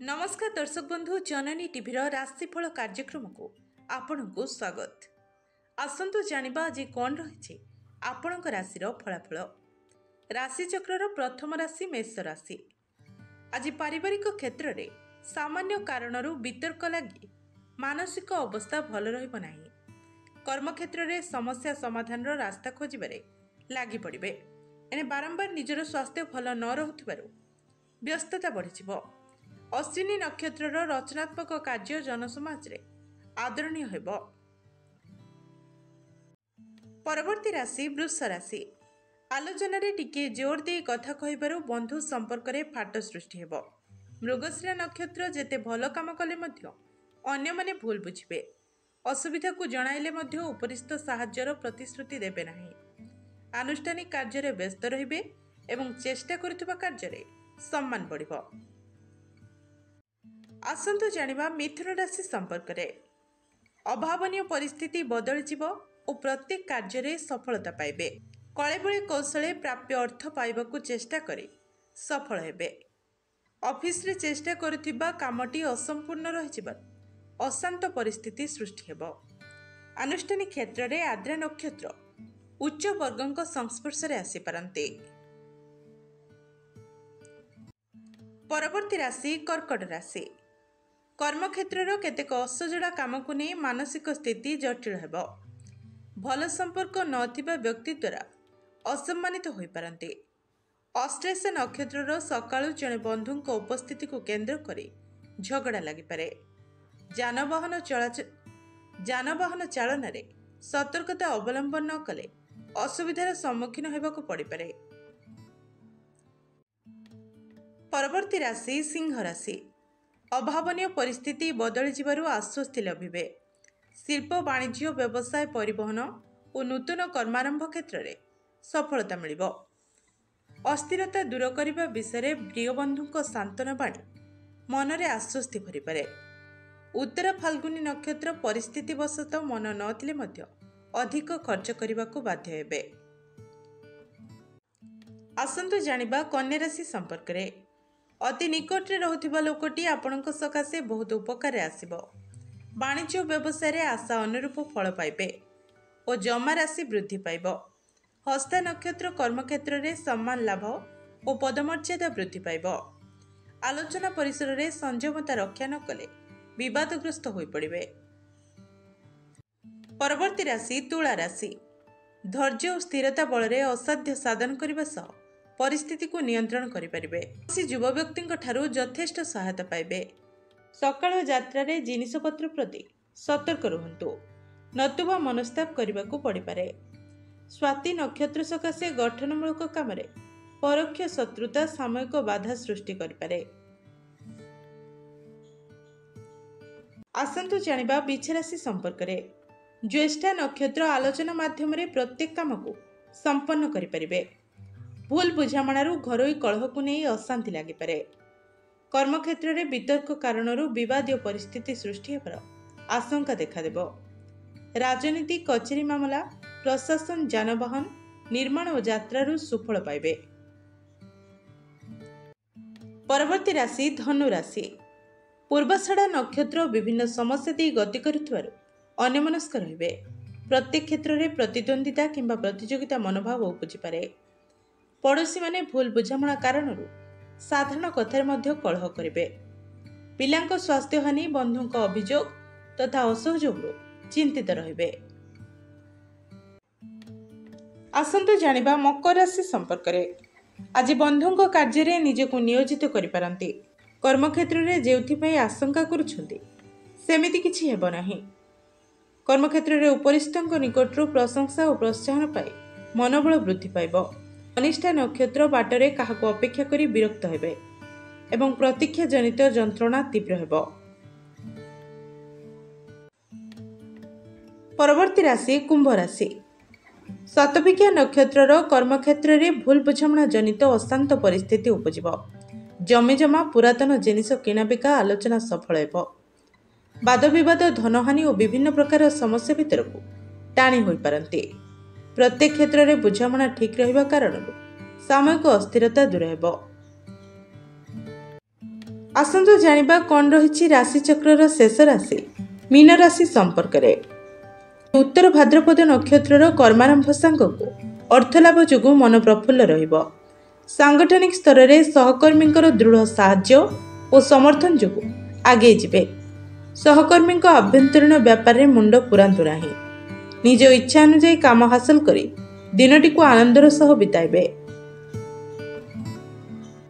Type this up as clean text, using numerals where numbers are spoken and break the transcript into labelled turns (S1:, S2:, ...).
S1: नमस्कार दर्शक बंधु जननी टीवी राशिफल कार्यक्रम को आपण को स्वागत। आसतु जानिबा आज कौन रही आपण राशि फलाफल। राशिचक्र प्रथम राशि मेष राशि। आज पारिवारिक क्षेत्र में सामान्य कारणर वितर्क लगी मानसिक अवस्था भल रहिब नाही। कर्मक्षेत्र में समस्या समाधान रास्ता खोजबारे लगी पड़े। एने बारंबार निजर स्वास्थ्य भल न रहुथिबारु व्यस्तता बढ़ी। अश्विनी नक्षत्र रचनात्मक कार्य जनसमाज रे आदरणीय हेब। परवर्ती राशि वृष राशि। आलोचन टिके जोर दे कथा कहबारु बंधु संपर्क रे फाट सृष्टि हेब। मृगशिरा नक्षत्र जेते भल काम कले मध्य अन्य माने भूल बुझिबे। असुविधा को जणाइले मध्य उपरिस्थ साहाय्यर प्रतिश्रुति देबे नाही। आनुष्ठानिक कार्य रे व्यस्त रहिबे एवं चेष्टा करुवा कार्य रे सम्मान बढ़िबो। आसंतु जानिबा मिथुन राशि संपर्क रे। अभावनीय परिस्थिति बदल जीव और प्रत्येक कार्य रे सफलता पाइबे। कलेबळे कौशले प्राप्य अर्थ पाइबाकू चेष्टा करी सफल हेबे। ऑफिस रे चेष्टा करुथिबा कामटी असंपूर्ण रहिजिबा अशांत परिस्थिति सृष्टि हेबो। आनुष्ठानिक क्षेत्र रे आद्रा नक्षत्र उच्च वर्गଙ୍କ संस्पर्श रे आसी पारंते। परवर्ती राशि कर्कट राशि। कर्मक्षेत्र केतेक असजड़ा काम को नहीं मानसिक स्थिति जटिल हेब। भल संपर्क नथिबा व्यक्ति द्वारा असम्मानित हो पारंते। अश्लेष नक्षत्र सकाळु जने बंधु उपस्थिति को केंद्र करी झगड़ा लगी पारे। जानवाहन चालन रे सतर्कता अवलंबन न कले असुविधार सम्मुखीन हेबाकू पड़ी पारे। परवर्ती राशि सिंह राशि। अभावनीय परिस्थिति बदली जीवारु आश्वस्ति लभिबे। शिल्प वाणिज्य व्यवसाय परिवहन और नूतन कर्मारंभ क्षेत्र में सफलता मिलिबो। अस्थिरता दूर करने विषय प्रिय बंधु सांत्वना बाणी मन में आश्वस्ति भरी पारे। उत्तर फाल्गुनी नक्षत्र परिस्थिति वशत मन नथिले मध्य अधिक खर्च करने को बाध्य हेबे। आसंतु जानिबा कन्या राशि संपर्क रे। अति निकट रे रहुथिबा लोकटी आपणक सकाशे बहुत उपकार आसिबो। वाणिज्य व्यवसाय रे आशा अनुरूप फल पाइबे और जमा राशि वृद्धि पाइबो। हस्ता नक्षत्र कर्मक्षेत्र रे सम्मान लाभ और पदमर्यादा वृद्धि पाइबो। आलोचना परिसर रे संयमता रक्षा न कले विवादग्रस्त होई पड़िबे। परवर्ती राशि तुला राशि। धैर्य और स्थिरता बल रे असाध्य साधन करबा सह परिस्थिति को नियंत्रण करें। युव व्यक्ति यथेष्ट सहायता पाइबे। सकाळ यात्रा रे जिनिसपत्र प्रति सतर्क रुहंतु नतुबा मनस्ताप करने को पड़ पारे। स्वाति नक्षत्र सकाशे गठनमूलक काम रे परोक्ष शत्रुता सामयिक बाधा सृष्टि करें। आसंतु जानिबा वृष राशि संपर्क रे। ज्येष्ठा नक्षत्र आलोचना माध्यम रे प्रत्येक काम को संपन्न करें। भूल बुझामणारू घरोई कलह को नहीं अशांति लगी पारे। कर्मक्षेत्र में वितर्क कारणरू विवादीय परिस्थिति सृष्टि होबार आशंका देखादेव। राजनीति कचेरी मामला प्रशासन जानवाहन निर्माण और यात्रारू सुफल पाइबे। परवर्ती राशि धनु राशि। पूर्वाषाढ़ा नक्षत्र विभिन्न समस्या दी गति करुथिबारु अन्यमनस्क रहिबे। प्रत्येक क्षेत्र में प्रतिद्वंदिता किंबा प्रतियोगिता मनोभाव उपजी पारे। पड़ोशी माने भूल बुझामणा कारणरू साधारण कथार मध्य कलह करिबे। पिलांको स्वास्थ्य हानि बंधुंको अभियोग तथा असहयोगरू चिंतित रहिबे। आसंतु जानिबा मकर राशि संपर्क रे। आज बंधुंको कार्य रे निजको नियोजित करि पारंती। कर्मक्षेत्र रे जेउथिपई आशंका करूछंती सेमिति किछि हेबो नाही। कर्मक्षेत्र रे उपरिष्ठंको निकटरू प्रशंसा और प्रोत्साहन पाई मनोबल वृद्धि पाइबो। अनिष्ठा नक्षत्र बाटरे काहाको अपेक्षा करी विरक्त हेबे एवं प्रतीक्षा जनित जंत्रणा तीव्र हेबो। परवर्ती राशि कुंभ राशि। शतभिज्ञा नक्षत्र कर्मक्षेत्र रे भूल बुझामणा जनित अशांत परिस्थिति उपजिबो। जमीजमा पुरातन जिनिस किणाबिका आलोचना सफल हेबो। वाद विवाद धनहानि और विभिन्न प्रकार समस्या भितर को टाणी होई पारंती। प्रत्येक क्षेत्र में बुझामणा ठीक रहिबा कारण सामयिक अस्थिरता दूर हेब। ଆସନ୍ତୁ ଜାଣିବା କ'ଣ ରହିଛି ରାଶିଚକ୍ରର ଶେଷ ରାଶି ମୀନ ରାଶି ସମ୍ପର୍କରେ। ଉତ୍ତର ଭାଦ୍ରପଦ ନକ୍ଷତ୍ରର କର୍ମାରମ୍ଭ ସାଙ୍ଗକୁ ଅର୍ଥଲାଭ ଯୋଗୁଁ ମନ ପ୍ରଫୁଲ୍ଲ ରହିବ। ସାଂଗଠନିକ ସ୍ତରରେ ସହକର୍ମୀଙ୍କର ଦୃଢ଼ ସାହାଯ୍ୟ ଓ ସମର୍ଥନ ଯୋଗୁଁ ଆଗେଇ ଯିବେ। ସହକର୍ମୀଙ୍କ ଆଭ୍ୟନ୍ତରୀଣ ବ୍ୟାପାରରେ ମୁଣ୍ଡ ପୁରାନ୍ତୁ ନାହିଁ। ନିଜ ଇଚ୍ଛା ଅନୁଯାୟୀ କାମ ହାସଲ କରି ଦିନଟିକୁ ଆନନ୍ଦର ସହ ବିତାଇବେ।